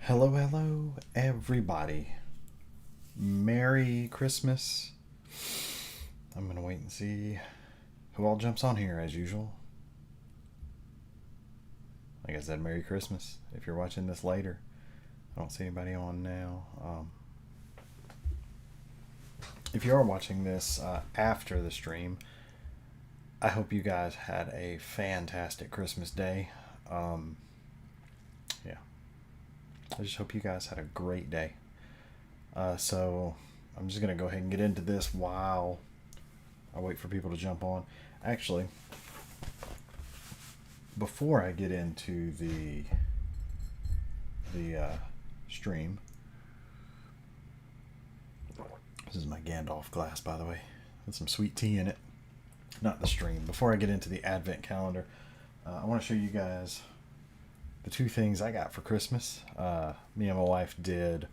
Hello, hello, everybody. Merry Christmas. I'm going to wait and see who all jumps on here as usual. Like I said, Merry Christmas. If you're watching this later, I don't see anybody on now. If you are watching this after the stream, I hope you guys had a fantastic Christmas day. Yeah, I just hope you guys had a great day. So I'm just going to go ahead and get into this while I wait for people to jump on. Actually, before I get into the stream, this is my Gandalf glass, by the way, with some sweet tea in it. Not the stream. Before I get into the Advent calendar, I want to show you guys the two things I got for Christmas. Me and my wife did.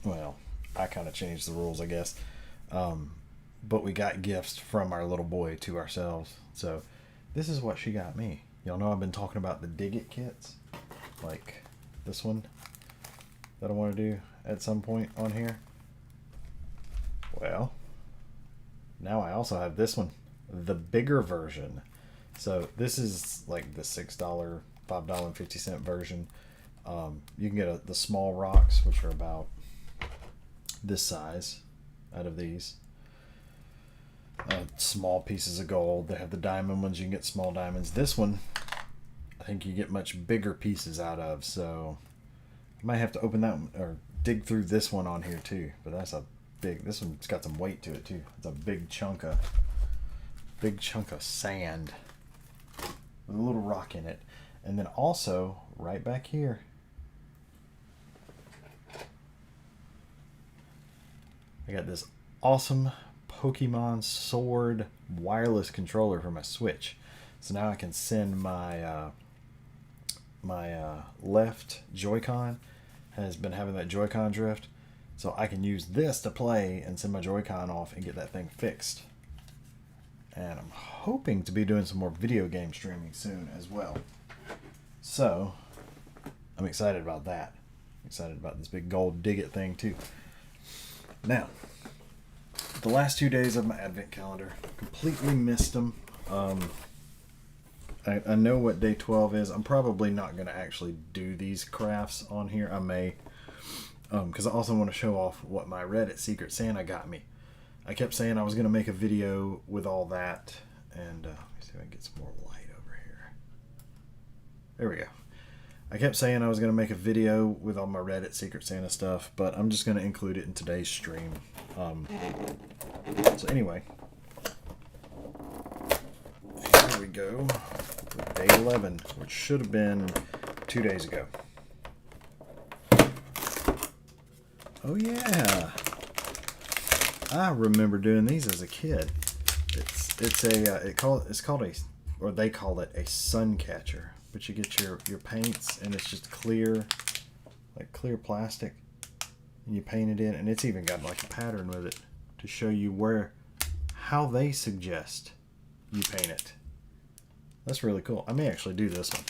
Well, I kind of changed the rules, I guess. But we got gifts from our little boy to ourselves. So this is what she got me. Y'all know I've been talking about the Dig It kits, like this one that I want to do at some point on here. Well, now I also have this one, the bigger version. So this is like the $6, $5.50 version. You can get the small rocks, which are about this size out of these. Small pieces of gold. They have the diamond ones. You can get small diamonds. This one, I think you get much bigger pieces out of. So I might have to open that one or dig through this one on here too. But that's a big. This one's got some weight to it too. It's a big chunk of sand with a little rock in it. And then also right back here, I got this awesome Pokemon Sword wireless controller for my Switch. So now I can send my left Joy-Con has been having that Joy-Con drift. So I can use this to play and send my Joy-Con off and get that thing fixed. And I'm hoping to be doing some more video game streaming soon as well. So I'm excited about that. I'm excited about this big gold Dig It thing too. Now, the last 2 days of my Advent calendar, completely missed them. I know what day 12 is. I'm probably not going to actually do these crafts on here. I may, because I also want to show off what my Reddit Secret Santa got me. I kept saying I was going to make a video with all that. And let me see if I can get some more light over here. There we go. I kept saying I was going to make a video with all my Reddit Secret Santa stuff, but I'm just going to include it in today's stream. So anyway, here we go with day 11, which should have been 2 days ago. Oh yeah, I remember doing these as a kid. They call it a sun catcher. But you get your paints, and it's just clear, like clear plastic, and you paint it in, and it's even got like a pattern with it to show you how they suggest you paint it. That's really cool. I may actually do this one.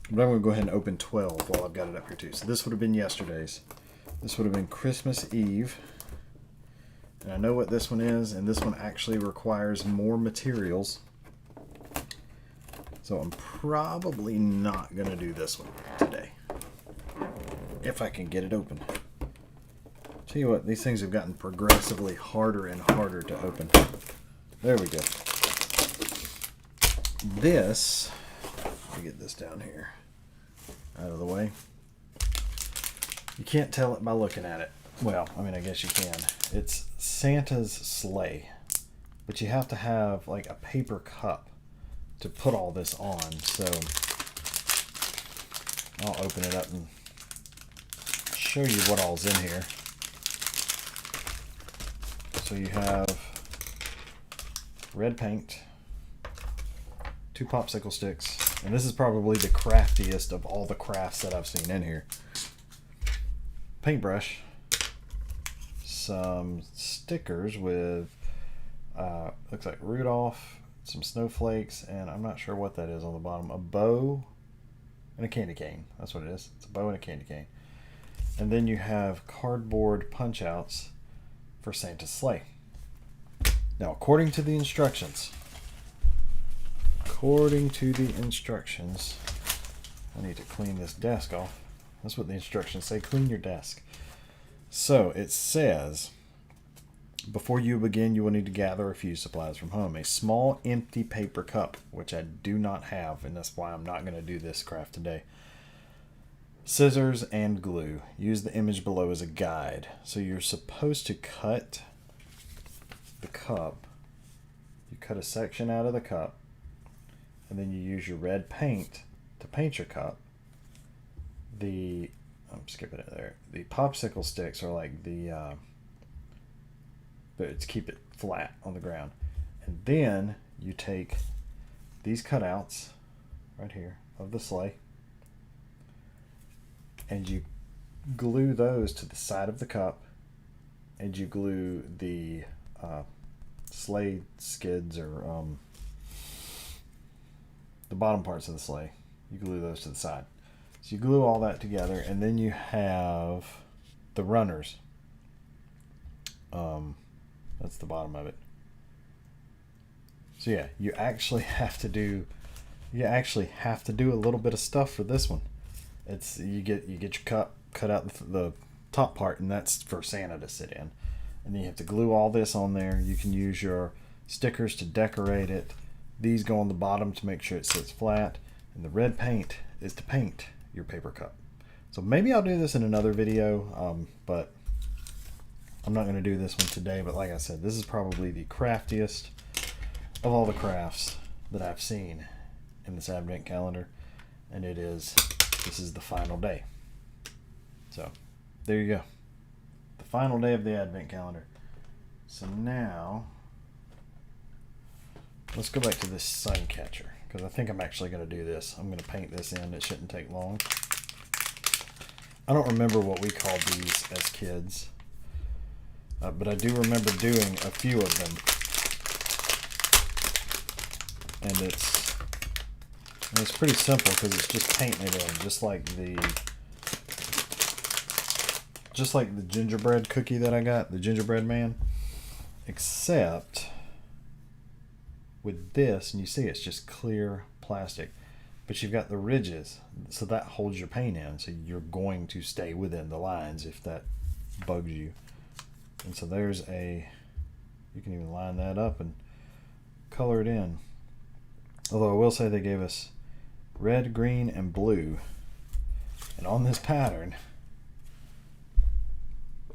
But I'm going to go ahead and open 12 while I've got it up here too. So this would have been yesterday's. This would have been Christmas Eve. And I know what this one is, and this one actually requires more materials. So I'm probably not going to do this one today. If I can get it open. Tell you what, these things have gotten progressively harder and harder to open. There we go. This, let me get this down here out of the way. You can't tell it by looking at it. Well, I mean, I guess you can. It's Santa's sleigh. But you have to have like a paper cup to put all this on. So I'll open it up and show you what all's in here. So you have red paint, 2 popsicle sticks, and this is probably the craftiest of all the crafts that I've seen in here. Paintbrush, some stickers with looks like Rudolph, some snowflakes, and I'm not sure what that is on the bottom. A bow and a candy cane. That's what it is. It's a bow and a candy cane. And then you have cardboard punch outs for Santa's sleigh. Now, according to the instructions, I need to clean this desk off. That's what the instructions say. Clean your desk. So it says, before you begin, you will need to gather a few supplies from home. A small empty paper cup, which I do not have, and that's why I'm not going to do this craft today. Scissors and glue. Use the image below as a guide. So you're supposed to cut the cup. You cut a section out of the cup, and then you use your red paint to paint your cup. I'm skipping it there. The popsicle sticks are like but to keep it flat on the ground. And then you take these cutouts right here of the sleigh, and you glue those to the side of the cup, and you glue the sleigh skids, or the bottom parts of the sleigh. You glue those to the side. So you glue all that together, and then you have the runners. That's the bottom of it. So yeah, you actually have to do a little bit of stuff for this one. It's you get your cup, cut out the top part, and that's for Santa to sit in. And then you have to glue all this on there. You can use your stickers to decorate it. These go on the bottom to make sure it sits flat. And the red paint is to paint your paper cup. So maybe I'll do this in another video, but I'm not going to do this one today. But like I said, this is probably the craftiest of all the crafts that I've seen in this advent calendar. And this is the final day. So there you go. The final day of the advent calendar. So now let's go back to this sun catcher, because I think I'm actually going to do this. I'm going to paint this in. It shouldn't take long. I don't remember what we called these as kids, but I do remember doing a few of them. And it's pretty simple, because it's just painting it in, just like the gingerbread cookie that I got, the gingerbread man, except with this, and you see it's just clear plastic, but you've got the ridges, so that holds your paint in, so you're going to stay within the lines if that bugs you. And so you can even line that up and color it in. Although I will say they gave us red, green, and blue. And on this pattern,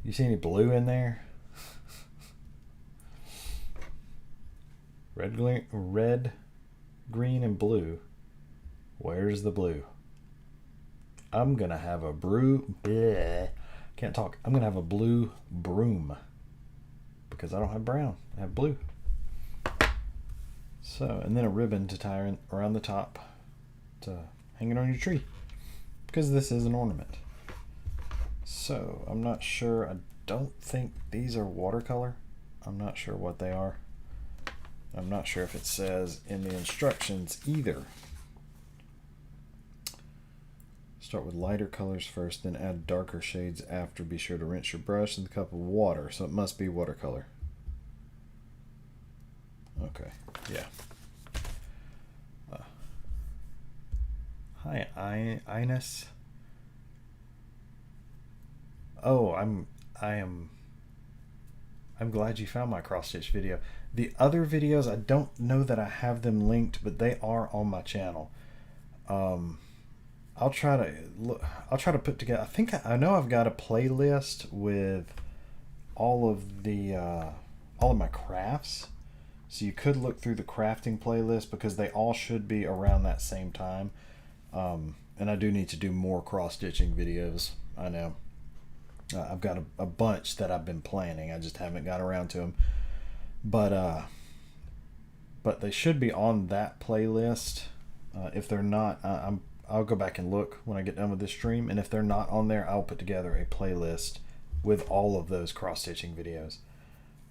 you see any blue in there? Red, green, and blue. Where's the blue? I'm gonna have a can't talk. I'm gonna have a blue broom, because I don't have brown. I have blue. So, and then a ribbon to tie around the top to hang it on your tree, because this is an ornament. So I'm not sure. I don't think these are watercolor. I'm not sure what they are. I'm not sure if it says in the instructions either. Start with lighter colors first, then add darker shades after. Be sure to rinse your brush in the cup of water. So it must be watercolor. Okay, yeah. Hi, Ines. Oh, I'm glad you found my cross-stitch video. The other videos, I don't know that I have them linked, but they are on my channel. I'll try to put together. I think I know I've got a playlist with all of my crafts. So you could look through the crafting playlist, because they all should be around that same time. And I do need to do more cross-stitching videos. I know. I've got a bunch that I've been planning. I just haven't got around to them. But they should be on that playlist. If they're not, I'll go back and look when I get done with this stream. And if they're not on there, I'll put together a playlist with all of those cross-stitching videos.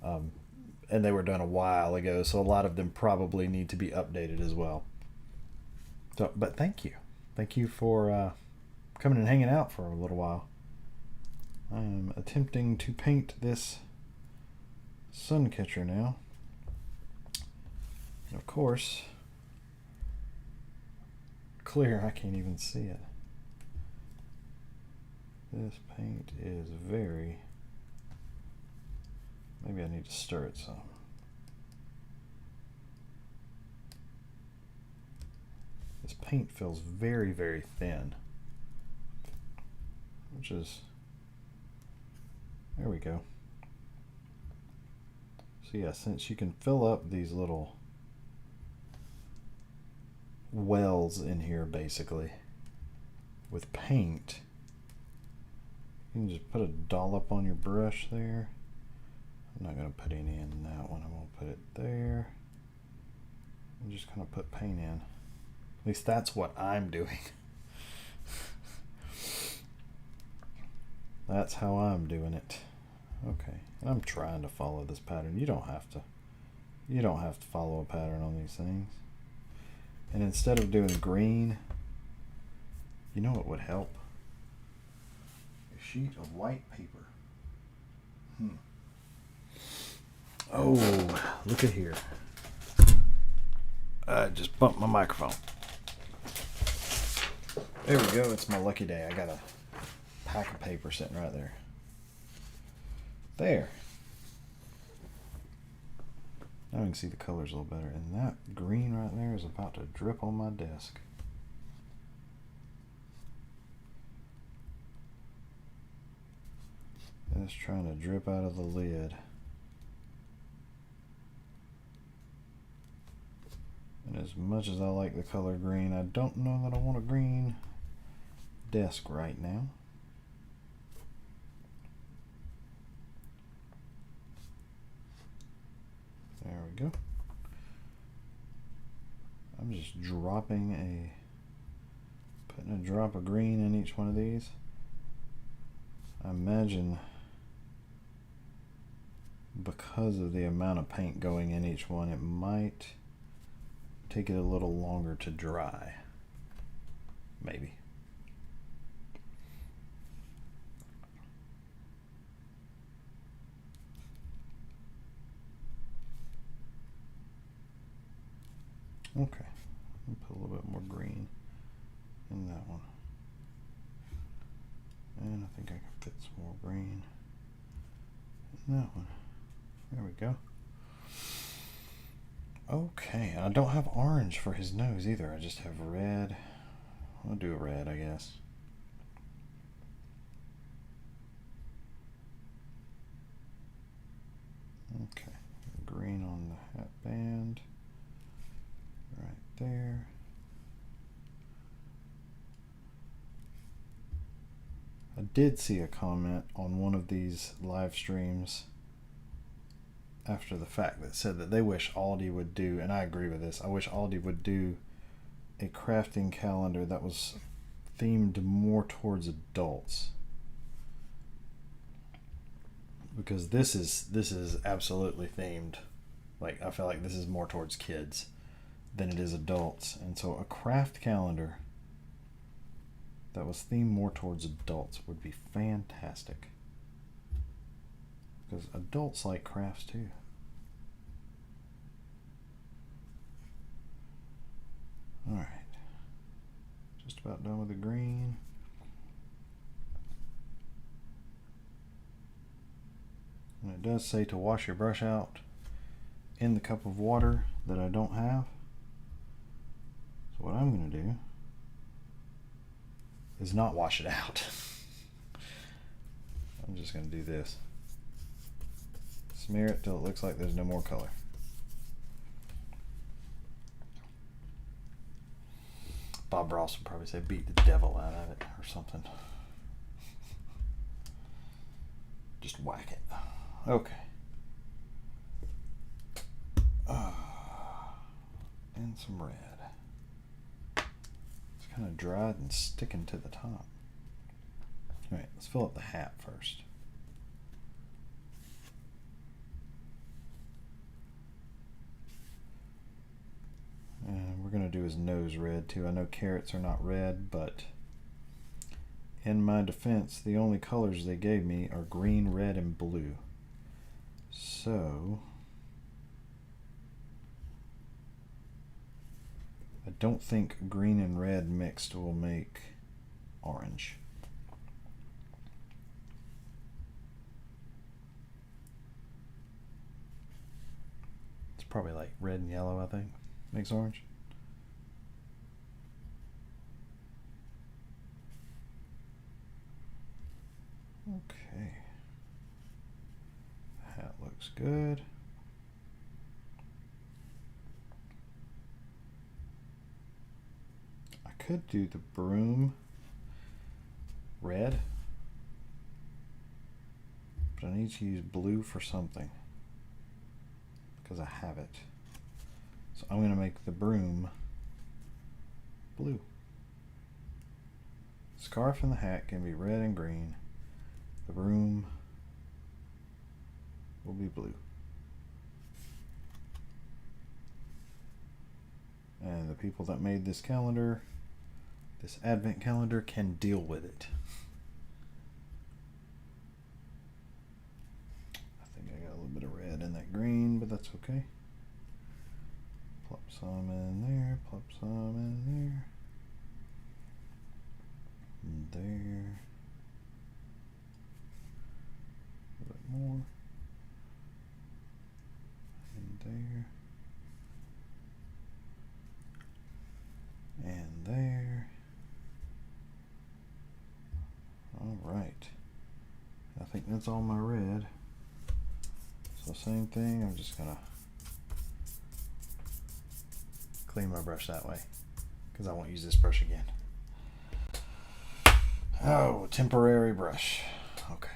And they were done a while ago, so a lot of them probably need to be updated as well. So, but thank you. Thank you for coming and hanging out for a little while. I am attempting to paint this sun catcher now. And of course, clear, I can't even see it. This paint is very... Maybe I need to stir it some. This paint feels very, very thin. Which is... There we go. So yeah, since you can fill up these little wells in here basically with paint, you can just put a dollop on your brush there. I'm not going to put any in that one. I'm going to put it there. And just kind of put paint in. At least that's what I'm doing. That's how I'm doing it. Okay. And I'm trying to follow this pattern. You don't have to. You don't have to follow a pattern on these things. And instead of doing green, you know what would help? A sheet of white paper. Oh, look at here. I just bumped my microphone. There we go. It's my lucky day. I got a pack of paper sitting right there. There. Now I can see the colors a little better. And that green right there is about to drip on my desk. And it's trying to drip out of the lid. And as much as I like the color green, I don't know that I want a green desk right now. There we go. I'm just putting a drop of green in each one of these. I imagine because of the amount of paint going in each one, it might take it a little longer to dry. Maybe. Okay, let me put a little bit more green in that one. And I think I can fit some more green in that one. There we go. Okay, and I don't have orange for his nose either. I just have red. I'll do a red, I guess. Okay, green on the hat band. Right there. I did see a comment on one of these live streams after the fact that said that they wish Aldi would do, and I agree with this, I wish Aldi would do a crafting calendar that was themed more towards adults. Because this is absolutely themed. Like, I feel like this is more towards kids than it is adults. And so a craft calendar that was themed more towards adults would be fantastic. Because adults like crafts too. Alright. Just about done with the green. And it does say to wash your brush out in the cup of water that I don't have. So what I'm going to do is not wash it out. I'm just going to do this. Smear it till it looks like there's no more color. Bob Ross would probably say beat the devil out of it or something. Just whack it. Okay. And some red. It's kind of dried and sticking to the top. Alright, let's fill up the hat first. And we're going to do his nose red too. I know carrots are not red, but in my defense, the only colors they gave me are green, red, and blue. So I don't think green and red mixed will make orange. It's probably like red and yellow, I think, makes orange. Okay. Hat looks good. I could do the broom red, but I need to use blue for something because I have it. So I'm going to make the broom blue. Scarf and the hat can be red and green. The broom will be blue. And the people that made this calendar, this advent calendar, can deal with it. I think I got a little bit of red in that green, but that's okay. Plop some in there, plop some in there. And there. A little bit more. And there. And there. All right. I think that's all my red. So same thing, I'm just gonna clean my brush that way because I won't use this brush again. Oh, temporary brush. Okay.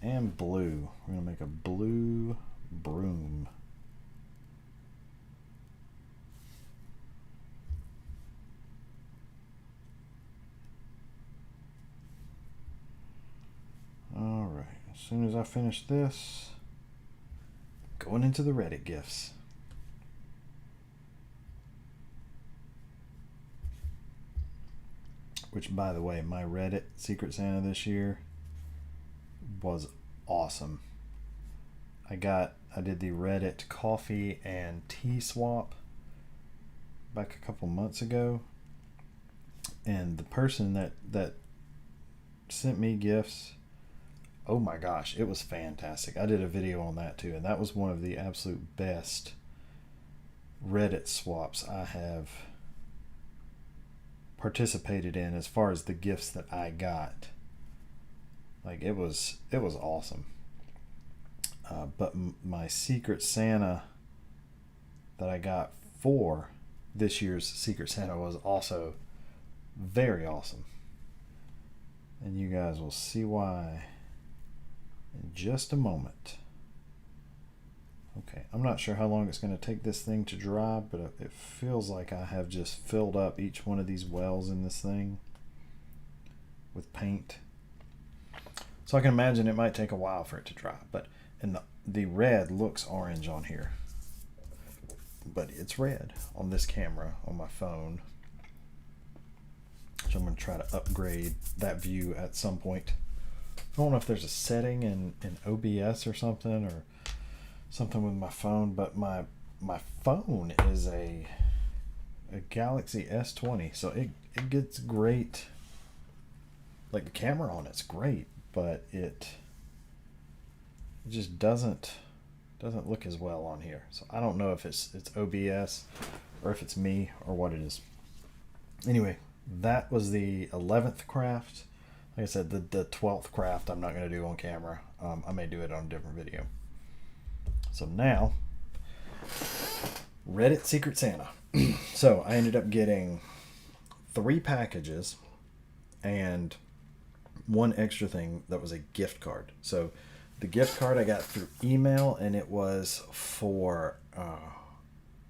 And blue. We're gonna make a blue broom. All right, as soon as I finish this, going into the Reddit gifts. Which, by the way, my Reddit Secret Santa this year was awesome. I did the Reddit coffee and tea swap back a couple months ago, and the person that sent me gifts, oh my gosh, it was fantastic. I did a video on that too, and that was one of the absolute best Reddit swaps I have participated in as far as the gifts that I got. Like it was awesome. But my Secret Santa that I got for this year's Secret Santa was also very awesome. And you guys will see why in just a moment. Okay, I'm not sure how long it's going to take this thing to dry, but it feels like I have just filled up each one of these wells in this thing with paint. So I can imagine it might take a while for it to dry, but the red looks orange on here. But it's red on this camera on my phone. So I'm going to try to upgrade that view at some point. I don't know if there's a setting in OBS or something with my phone, but my phone is a Galaxy S20, so it gets great. Like the camera on it's great, but it just doesn't look as well on here. So I don't know if it's OBS or if it's me or what it is. Anyway, that was the 11th craft. Like I said, the 12th craft I'm not going to do on camera. I may do it on a different video. So now, Reddit Secret Santa. So I ended up getting 3 packages and one extra thing that was a gift card. So the gift card I got through email, and it was for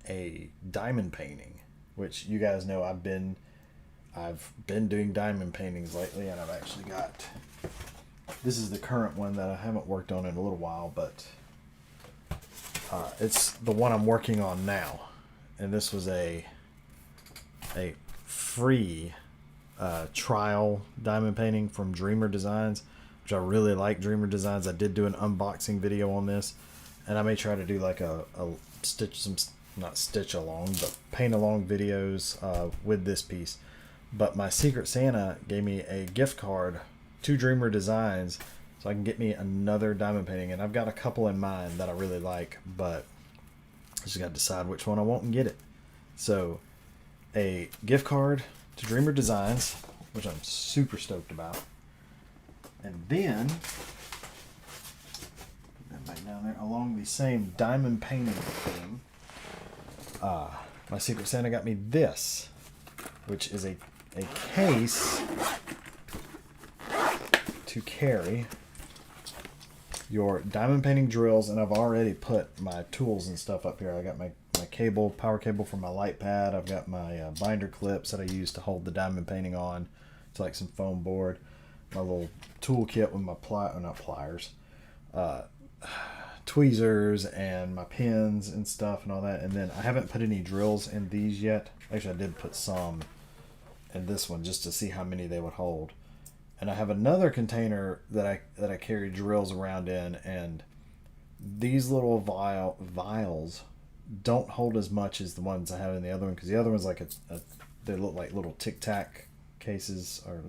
a diamond painting, which you guys know I've been doing diamond paintings lately, and I've actually got, this is the current one that I haven't worked on in a little while, but It's the one I'm working on now, and this was a free trial diamond painting from Dreamer Designs, which I really like. Dreamer Designs. I did do an unboxing video on this, and I may try to do like a not stitch along, but paint along videos with this piece. But my Secret Santa gave me a gift card to Dreamer Designs so I can get me another diamond painting, and I've got a couple in mind that I really like, but I just got to decide which one I want and get it. So a gift card to Dreamer Designs, which I'm super stoked about. And then, put that back down there, along the same diamond painting theme, my Secret Santa got me this, which is a case to carry your diamond painting drills, and I've already put my tools and stuff up here. I got my cable, power cable for my light pad. I've got my binder clips that I use to hold the diamond painting on. It's like some foam board. My little tool kit with my tweezers and my pins and stuff and all that. And then I haven't put any drills in these yet. Actually, I did put some in this one just to see how many they would hold. And I have another container that I carry drills around in, and these little vials don't hold as much as the ones I have in the other one, because the other one's like they look like little Tic Tac cases, or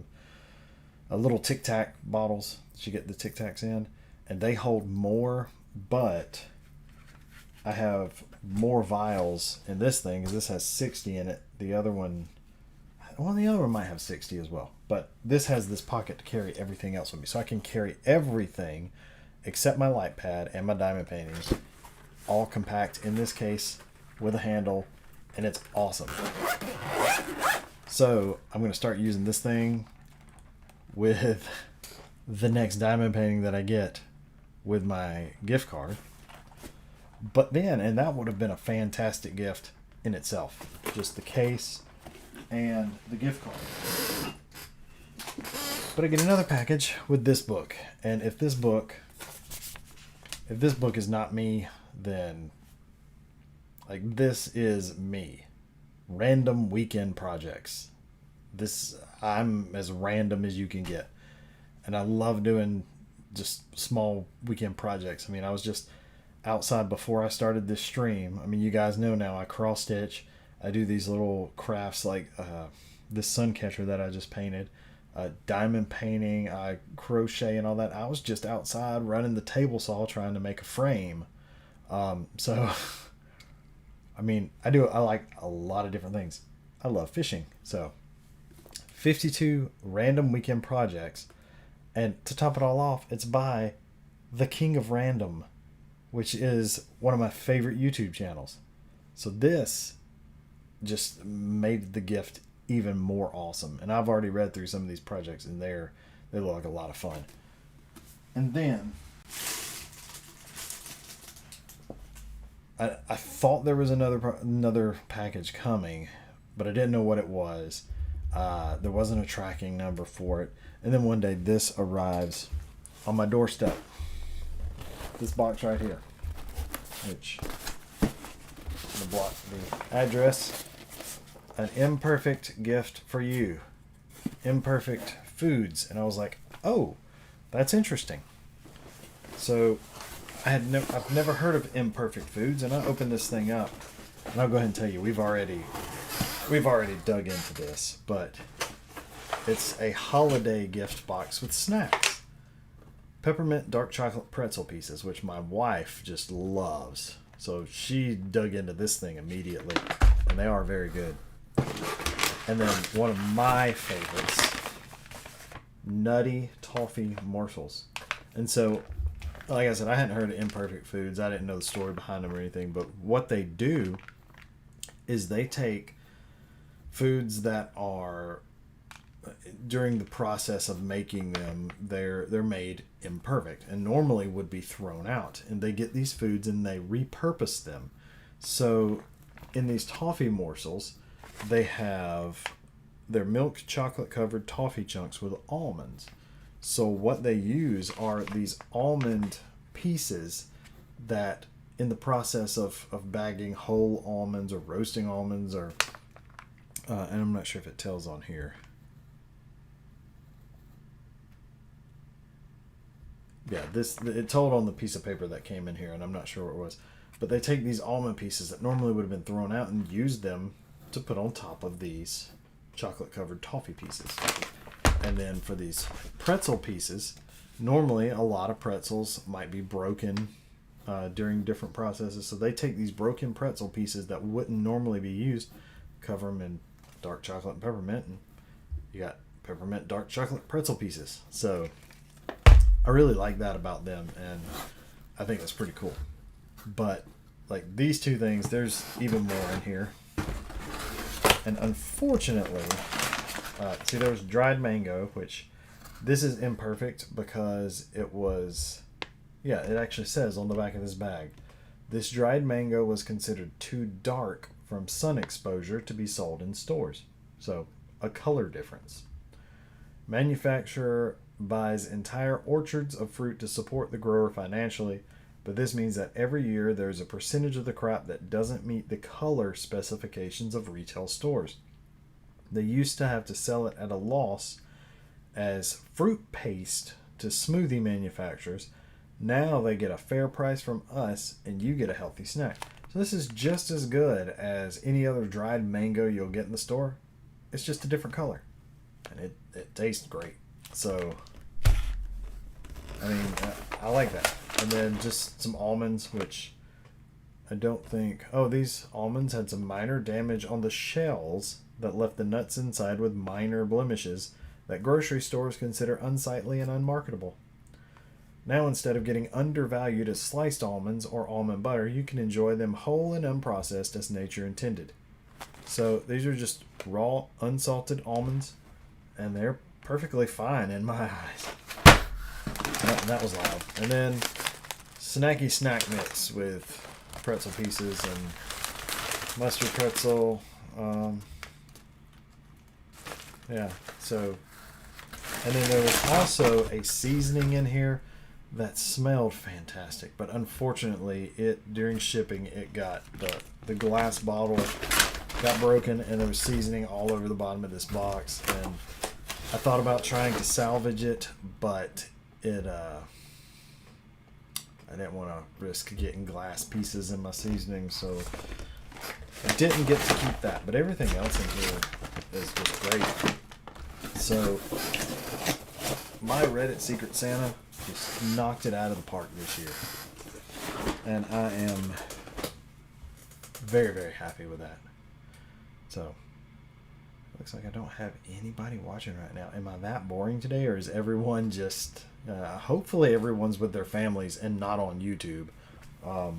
a little Tic Tac bottles that you get the Tic Tacs in, and they hold more, but I have more vials in this thing because this has 60 in it. The other one might have 60 as well, but this has this pocket to carry everything else with me, so I can carry everything except my light pad and my diamond paintings, all compact in this case with a handle, and it's awesome. So I'm going to start using this thing with the next diamond painting that I get with my gift card. But then, and that would have been a fantastic gift in itself, just the case and the gift card. But I get another package with this book, and if this book is not me, then like, this is me. Random weekend projects. I'm as random as you can get, and I love doing just small weekend projects. I mean, I was just outside before I started this stream. I mean, you guys know now I cross stitch. I do these little crafts like this sun catcher that I just painted, diamond painting, I crochet and all that. I was just outside running the table saw trying to make a frame. So I mean, I like a lot of different things. I love fishing. So 52 random weekend projects, and to top it all off, it's by the King of Random, which is one of my favorite YouTube channels. So this just made the gift even more awesome. And I've already read through some of these projects, and they look like a lot of fun. And then I thought there was another package coming, but I didn't know what it was. There wasn't a tracking number for it. And then one day this arrives on my doorstep. This box right here, which the address, an imperfect gift for you, Imperfect Foods. And I was like, oh, that's interesting. So I've never heard of Imperfect Foods, and I opened this thing up, and I'll go ahead and tell you, we've already dug into this, but it's a holiday gift box with snacks. Peppermint dark chocolate pretzel pieces, which my wife just loves. So she dug into this thing immediately, and they are very good. And then one of my favorites, nutty toffee morsels. And so, like I said, I hadn't heard of Imperfect Foods. I didn't know the story behind them or anything, but what they do is they take foods that are, during the process of making them, they're made imperfect and normally would be thrown out, and they get these foods and they repurpose them. So in these toffee morsels, they have their milk chocolate covered toffee chunks with almonds. So what they use are these almond pieces that in the process of bagging whole almonds or roasting almonds, or and I'm not sure if it tells on here. Yeah, it told on the piece of paper that came in here, and I'm not sure what it was. But they take these almond pieces that normally would have been thrown out and use them to put on top of these chocolate-covered toffee pieces. And then for these pretzel pieces, normally a lot of pretzels might be broken during different processes. So they take these broken pretzel pieces that wouldn't normally be used, cover them in dark chocolate and peppermint, and you got peppermint dark chocolate pretzel pieces. So I really like that about them, and I think it's pretty cool. But like these two things, there's even more in here. And unfortunately, see, there's dried mango, which this is imperfect because it was, yeah, it actually says on the back of this bag, this dried mango was considered too dark from sun exposure to be sold in stores. So a color difference. Manufacturer buys entire orchards of fruit to support the grower financially, but this means that every year there's a percentage of the crop that doesn't meet the color specifications of retail stores. They used to have to sell it at a loss as fruit paste to smoothie manufacturers. Now they get a fair price from us, and you get a healthy snack. So this is just as good as any other dried mango you'll get in the store. It's just a different color, and it tastes great. So, I mean, I like that. And then just some almonds, which I don't think... Oh, these almonds had some minor damage on the shells that left the nuts inside with minor blemishes that grocery stores consider unsightly and unmarketable. Now, instead of getting undervalued as sliced almonds or almond butter, you can enjoy them whole and unprocessed as nature intended. So these are just raw, unsalted almonds, and they're perfectly fine in my eyes. That was loud. And then snacky snack mix with pretzel pieces and mustard pretzel. Yeah, so, and then there was also a seasoning in here that smelled fantastic, but unfortunately during shipping it got the glass bottle got broken, and there was seasoning all over the bottom of this box, and I thought about trying to salvage it, but I didn't want to risk getting glass pieces in my seasoning, so I didn't get to keep that. But everything else in here is just great. So my Reddit Secret Santa just knocked it out of the park this year, and I am very, very happy with that. So looks like I don't have anybody watching right now. Am I that boring today, or is everyone just hopefully everyone's with their families and not on YouTube, or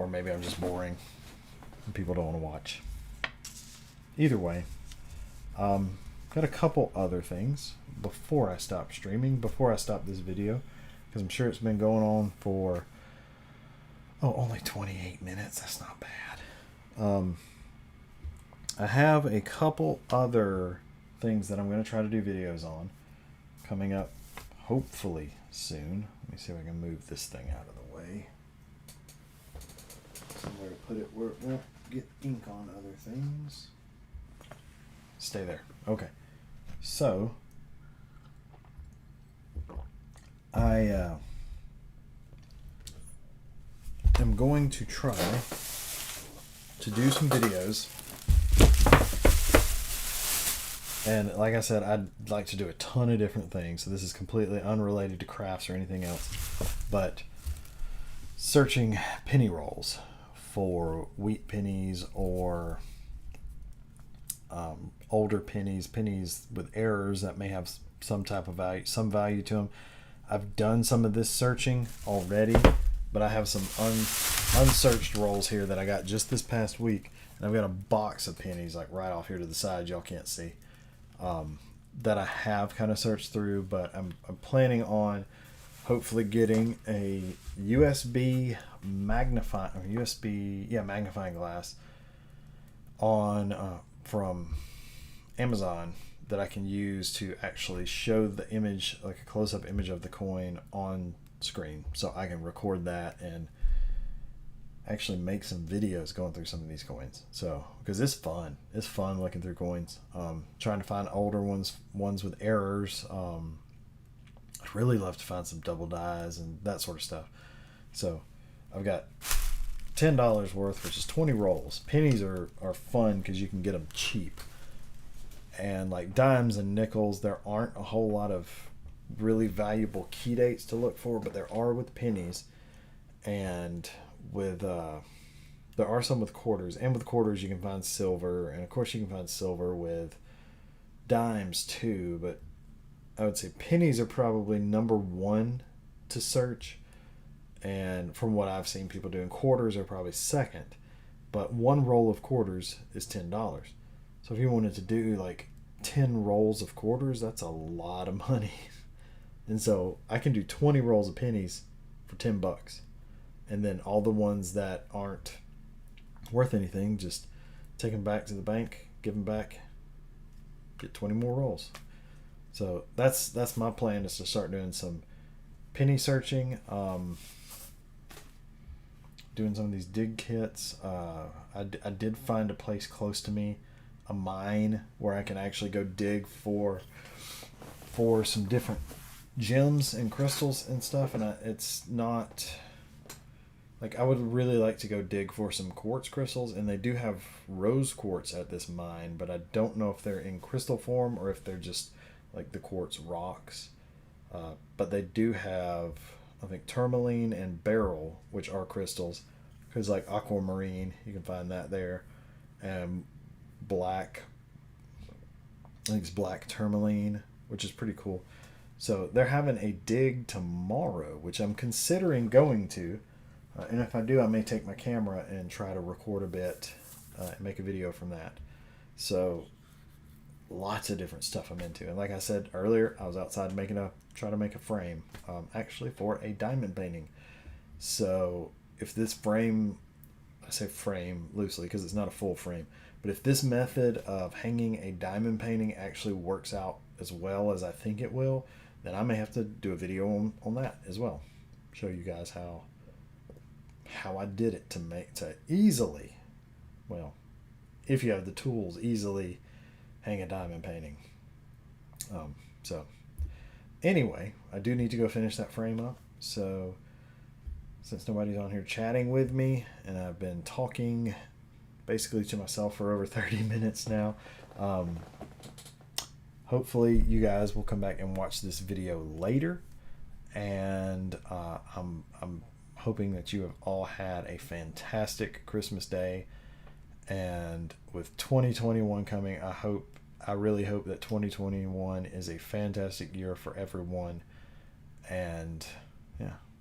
maybe I'm just boring and people don't want to watch. Either way, got a couple other things before I stop streaming, before I stop this video, because I'm sure it's been going on for only 28 minutes. That's not bad. I have a couple other things that I'm going to try to do videos on coming up hopefully soon. Let me see if I can move this thing out of the way. Somewhere to put it where it won't get ink on other things. Stay there. Okay. So, I am going to try to do some videos. And like I said, I'd like to do a ton of different things. So this is completely unrelated to crafts or anything else. But searching penny rolls for wheat pennies or older pennies with errors that may have some type of value, some value to them. I've done some of this searching already, but I have some unsearched rolls here that I got just this past week. And I've got a box of pennies like right off here to the side. Y'all can't see. That I have kind of searched through, but I'm planning on hopefully getting a magnifying glass on from Amazon that I can use to actually show the image, like a close-up image of the coin on screen so I can record that and actually make some videos going through some of these coins. So, because it's fun looking through coins, trying to find older ones with errors. I'd really love to find some double dies and that sort of stuff. So I've got $10 worth, which is 20 rolls. Pennies are fun because you can get them cheap. And like dimes and nickels, there aren't a whole lot of really valuable key dates to look for, but there are with pennies. And with there are some with quarters, and with quarters you can find silver, and of course you can find silver with dimes too, but I would say pennies are probably number one to search, and from what I've seen people doing, quarters are probably second, but one roll of quarters is $10. So if you wanted to do like 10 rolls of quarters, that's a lot of money. And so I can do 20 rolls of pennies for $10. And then all the ones that aren't worth anything, just take them back to the bank, give them back, get 20 more rolls. So that's my plan, is to start doing some penny searching, doing some of these dig kits. I did find a place close to me, a mine, where I can actually go dig for some different gems and crystals and stuff, and it's not like, I would really like to go dig for some quartz crystals, and they do have rose quartz at this mine, but I don't know if they're in crystal form or if they're just like the quartz rocks. But they do have, I think, tourmaline and beryl, which are crystals, because like aquamarine, you can find that there, and black, I think it's black tourmaline, which is pretty cool. So they're having a dig tomorrow, which I'm considering going to. And if I do, I may take my camera and try to record a bit and make a video from that. So lots of different stuff I'm into. And like I said earlier, I was outside trying to make a frame, actually for a diamond painting. So if this frame, I say frame loosely because it's not a full frame, but if this method of hanging a diamond painting actually works out as well as I think it will, then I may have to do a video on that as well. Show you guys how I did it to easily, well, if you have the tools, easily hang a diamond painting. So anyway, I do need to go finish that frame up. So since nobody's on here chatting with me, and I've been talking basically to myself for over 30 minutes now, hopefully you guys will come back and watch this video later. And I'm hoping that you have all had a fantastic Christmas day. And with 2021 coming, I really hope that 2021 is a fantastic year for everyone. And yeah,